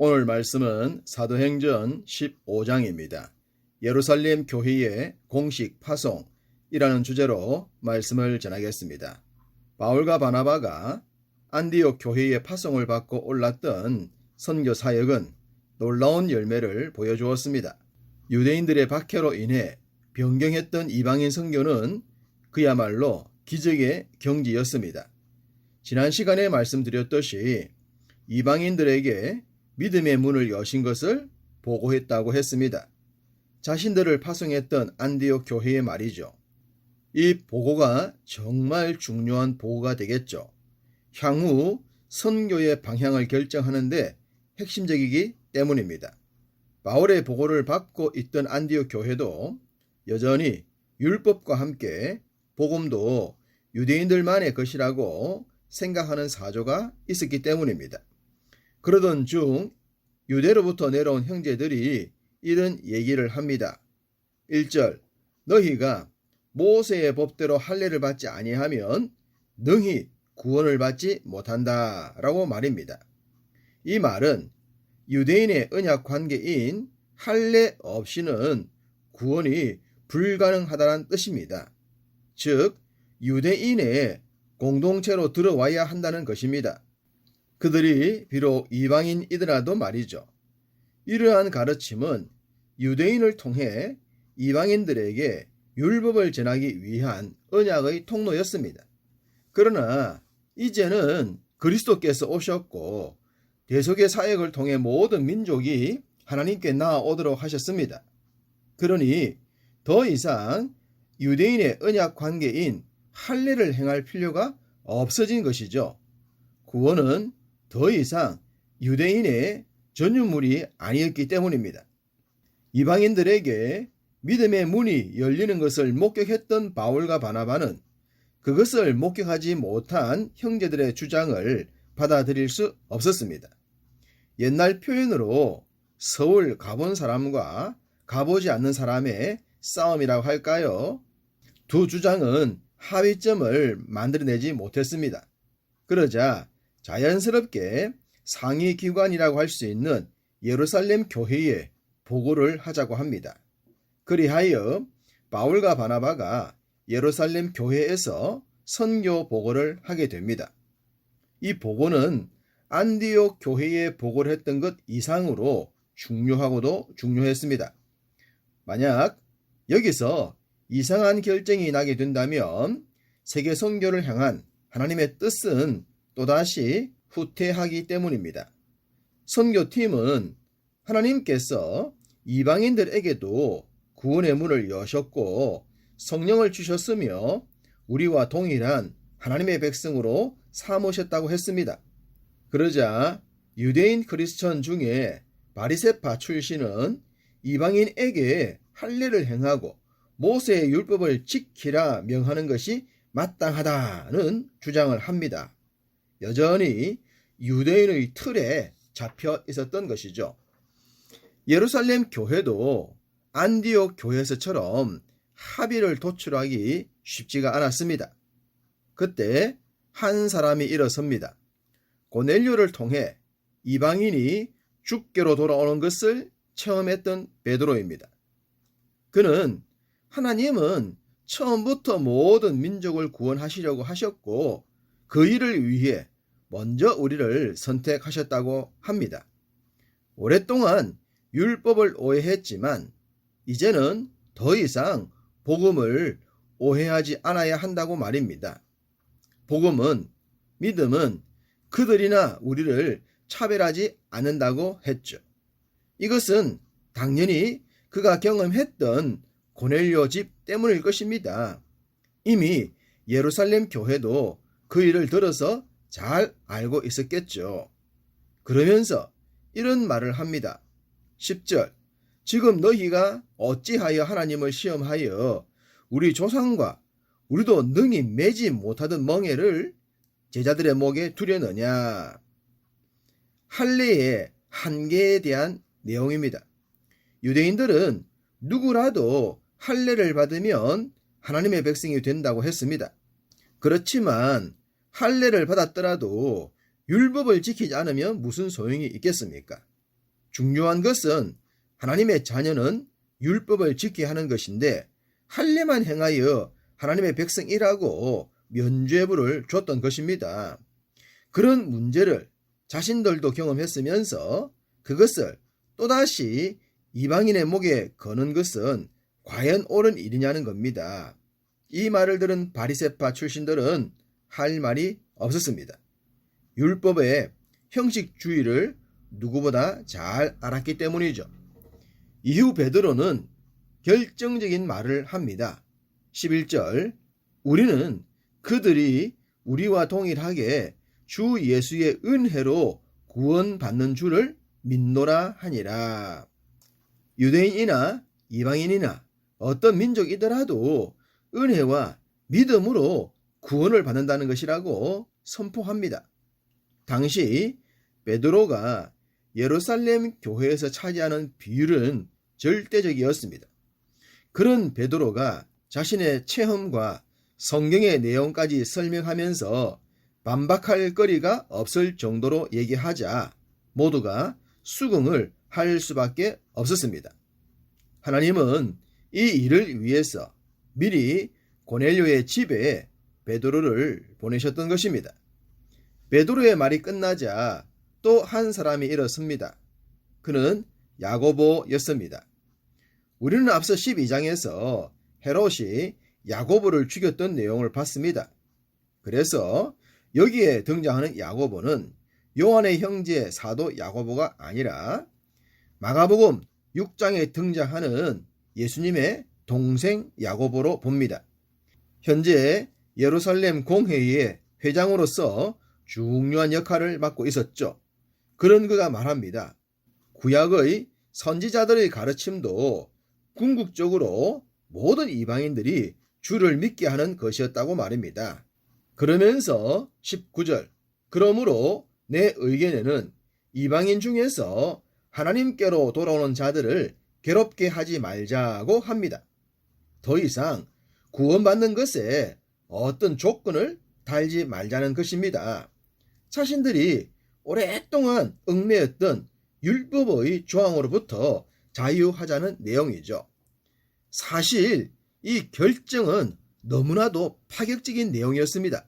오늘 말씀은 사도행전 15장입니다. 예루살렘 교회의 공식 파송이라는 주제로 말씀을 전하겠습니다. 바울과 바나바가 안디옥 교회의 파송을 받고 올랐던 선교 사역은 놀라운 열매를 보여주었습니다. 유대인들의 박해로 인해 변경했던 이방인 선교는 그야말로 기적의 경지였습니다. 지난 시간에 말씀드렸듯이 이방인들에게 믿음의 문을 여신 것을 보고했다고 했습니다. 자신들을 파송했던 안디옥 교회의 말이죠. 이 보고가 정말 중요한 보고가 되겠죠. 향후 선교의 방향을 결정하는데 핵심적이기 때문입니다. 바울의 보고를 받고 있던 안디옥 교회도 여전히 율법과 함께 복음도 유대인들만의 것이라고 생각하는 사조가 있었기 때문입니다. 그러던 중 유대로부터 내려온 형제들이 이런 얘기를 합니다. 1절 너희가 모세의 법대로 할례를 받지 아니하면 능히 구원을 받지 못한다 라고 말입니다. 이 말은 유대인의 언약 관계인 할례 없이는 구원이 불가능하다는 뜻입니다. 즉 유대인의 공동체로 들어와야 한다는 것입니다. 그들이 비록 이방인이더라도 말이죠. 이러한 가르침은 유대인을 통해 이방인들에게 율법을 전하기 위한 언약의 통로였습니다. 그러나 이제는 그리스도께서 오셨고 대속의 사역을 통해 모든 민족이 하나님께 나아오도록 하셨습니다. 그러니 더 이상 유대인의 언약 관계인 할례를 행할 필요가 없어진 것이죠. 구원은 더 이상 유대인의 전유물이 아니었기 때문입니다. 이방인들에게 믿음의 문이 열리는 것을 목격했던 바울과 바나바는 그것을 목격하지 못한 형제들의 주장을 받아들일 수 없었습니다. 옛날 표현으로 서울 가본 사람과 가보지 않는 사람의 싸움이라고 할까요? 두 주장은 합의점을 만들어내지 못했습니다. 그러자 자연스럽게 상위 기관이라고 할 수 있는 예루살렘 교회에 보고를 하자고 합니다. 그리하여 바울과 바나바가 예루살렘 교회에서 선교 보고를 하게 됩니다. 이 보고는 안디옥 교회에 보고를 했던 것 이상으로 중요하고도 중요했습니다. 만약 여기서 이상한 결정이 나게 된다면 세계 선교를 향한 하나님의 뜻은 또다시 후퇴하기 때문입니다. 선교팀은 하나님께서 이방인들에게도 구원의 문을 여셨고 성령을 주셨으며 우리와 동일한 하나님의 백성으로 삼으셨다고 했습니다. 그러자 유대인 크리스천 중에 바리새파 출신은 이방인에게 할례를 행하고 모세의 율법을 지키라 명하는 것이 마땅하다는 주장을 합니다. 여전히 유대인의 틀에 잡혀 있었던 것이죠. 예루살렘 교회도 안디옥 교회에서처럼 합의를 도출하기 쉽지가 않았습니다. 그때 한 사람이 일어섭니다. 고넬료를 통해 이방인이 주께로 돌아오는 것을 체험했던 베드로입니다. 그는 하나님은 처음부터 모든 민족을 구원하시려고 하셨고 그 일을 위해 먼저 우리를 선택하셨다고 합니다. 오랫동안 율법을 오해했지만 이제는 더 이상 복음을 오해하지 않아야 한다고 말입니다. 복음은, 믿음은 그들이나 우리를 차별하지 않는다고 했죠. 이것은 당연히 그가 경험했던 고넬료 집 때문일 것입니다. 이미 예루살렘 교회도 그 일을 들어서 잘 알고 있었겠죠. 그러면서 이런 말을 합니다. 10절 지금 너희가 어찌하여 하나님을 시험하여 우리 조상과 우리도 능히 매지 못하던 멍에를 제자들의 목에 두려느냐. 할례의 한계에 대한 내용입니다. 유대인들은 누구라도 할례를 받으면 하나님의 백성이 된다고 했습니다. 그렇지만 할례를 받았더라도 율법을 지키지 않으면 무슨 소용이 있겠습니까? 중요한 것은 하나님의 자녀는 율법을 지켜야 하는 것인데 할례만 행하여 하나님의 백성이라고 면죄부를 줬던 것입니다. 그런 문제를 자신들도 경험했으면서 그것을 또다시 이방인의 목에 거는 것은 과연 옳은 일이냐는 겁니다. 이 말을 들은 바리새파 출신들은 할 말이 없었습니다. 율법의 형식주의를 누구보다 잘 알았기 때문이죠. 이후 베드로는 결정적인 말을 합니다. 11절, 우리는 그들이 우리와 동일하게 주 예수의 은혜로 구원받는 줄을 믿노라 하니라. 유대인이나 이방인이나 어떤 민족이더라도 은혜와 믿음으로 구원을 받는다는 것이라고 선포합니다. 당시 베드로가 예루살렘 교회에서 차지하는 비율은 절대적이었습니다. 그런 베드로가 자신의 체험과 성경의 내용까지 설명하면서 반박할 거리가 없을 정도로 얘기하자 모두가 수긍을 할 수밖에 없었습니다. 하나님은 이 일을 위해서 미리 고넬료의 집에 베드로를 보내셨던 것입니다. 베드로의 말이 끝나자 또 한 사람이 일어섭니다. 그는 야고보였습니다. 우리는 앞서 12장에서 헤롯이 야고보를 죽였던 내용을 봤습니다. 그래서 여기에 등장하는 야고보는 요한의 형제 사도 야고보가 아니라 마가복음 6장에 등장하는 예수님의 동생 야고보로 봅니다. 현재 예루살렘 공회의 회장으로서 중요한 역할을 맡고 있었죠. 그런 그가 말합니다. 구약의 선지자들의 가르침도 궁극적으로 모든 이방인들이 주를 믿게 하는 것이었다고 말입니다. 그러면서 19절, 그러므로 내 의견에는 이방인 중에서 하나님께로 돌아오는 자들을 괴롭게 하지 말자고 합니다. 더 이상 구원받는 것에 어떤 조건을 달지 말자는 것입니다. 자신들이 오랫동안 얽매였던 율법의 조항으로부터 자유하자는 내용이죠. 사실 이 결정은 너무나도 파격적인 내용이었습니다.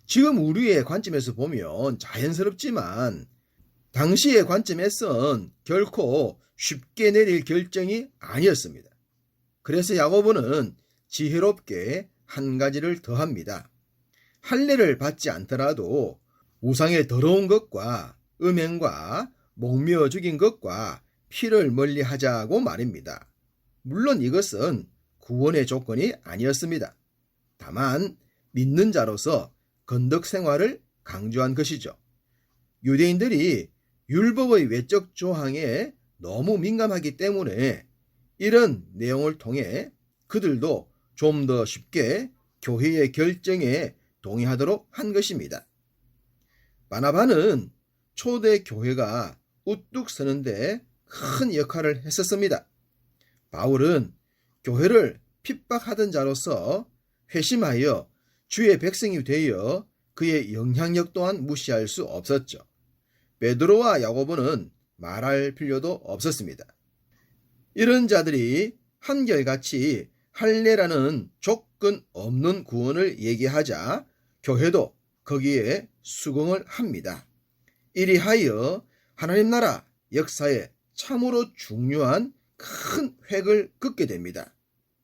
지금 우리의 관점에서 보면 자연스럽지만 당시의 관점에선 결코 쉽게 내릴 결정이 아니었습니다. 그래서 야고보는 지혜롭게 한 가지를 더합니다. 할례를 받지 않더라도 우상의 더러운 것과 음행과 목매어 죽인 것과 피를 멀리하자고 말입니다. 물론 이것은 구원의 조건이 아니었습니다. 다만 믿는 자로서 건덕 생활을 강조한 것이죠. 유대인들이 율법의 외적 조항에 너무 민감하기 때문에 이런 내용을 통해 그들도 좀 더 쉽게 교회의 결정에 동의하도록 한 것입니다. 바나바는 초대 교회가 우뚝 서는데 큰 역할을 했었습니다. 바울은 교회를 핍박하던 자로서 회심하여 주의 백성이 되어 그의 영향력 또한 무시할 수 없었죠. 베드로와 야고보는 말할 필요도 없었습니다. 이런 자들이 한결같이 할례라는 조건 없는 구원을 얘기하자 교회도 거기에 수긍을 합니다. 이리하여 하나님 나라 역사에 참으로 중요한 큰 획을 긋게 됩니다.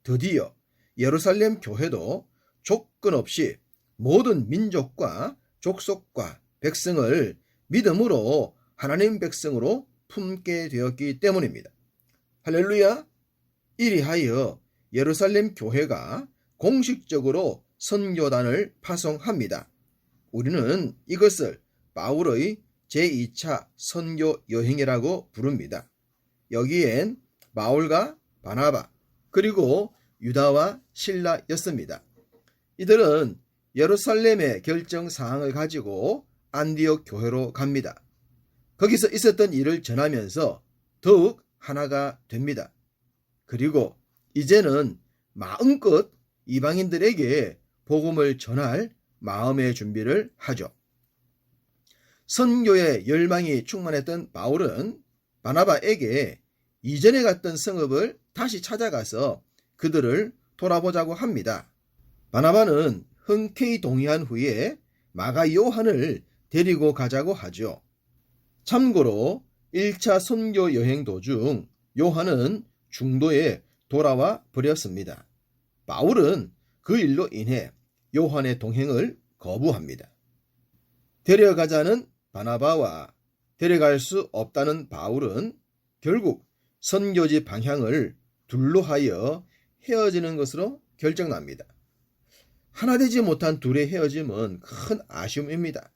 드디어 예루살렘 교회도 조건 없이 모든 민족과 족속과 백성을 믿음으로 하나님 백성으로 품게 되었기 때문입니다. 할렐루야! 이리하여 예루살렘 교회가 공식적으로 선교단을 파송합니다. 우리는 이것을 바울의 제2차 선교 여행이라고 부릅니다. 여기엔 바울과 바나바 그리고 유다와 실라였습니다. 이들은 예루살렘의 결정 사항을 가지고 안디옥 교회로 갑니다. 거기서 있었던 일을 전하면서 더욱 하나가 됩니다. 그리고 이제는 마음껏 이방인들에게 복음을 전할 마음의 준비를 하죠. 선교의 열망이 충만했던 바울은 바나바에게 이전에 갔던 성읍을 다시 찾아가서 그들을 돌아보자고 합니다. 바나바는 흔쾌히 동의한 후에 마가 요한을 데리고 가자고 하죠. 참고로 1차 선교 여행 도중 요한은 중도에 돌아와 버렸습니다. 바울은 그 일로 인해 요한의 동행을 거부합니다. 데려가자는 바나바와 데려갈 수 없다는 바울은 결국 선교지 방향을 둘로 하여 헤어지는 것으로 결정납니다. 하나 되지 못한 둘의 헤어짐은 큰 아쉬움입니다.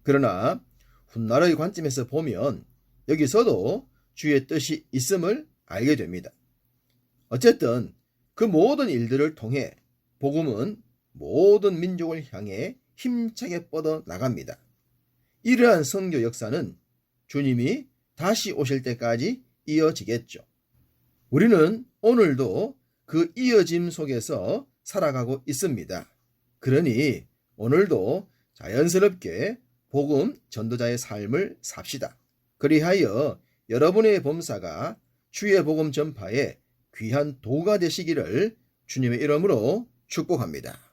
그러나 훗날의 관점에서 보면 여기서도 주의 뜻이 있음을 알게 됩니다. 어쨌든 그 모든 일들을 통해 복음은 모든 민족을 향해 힘차게 뻗어 나갑니다. 이러한 선교 역사는 주님이 다시 오실 때까지 이어지겠죠. 우리는 오늘도 그 이어짐 속에서 살아가고 있습니다. 그러니 오늘도 자연스럽게 복음 전도자의 삶을 삽시다. 그리하여 여러분의 범사가 주의 복음 전파에 귀한 도가 되시기를 주님의 이름으로 축복합니다.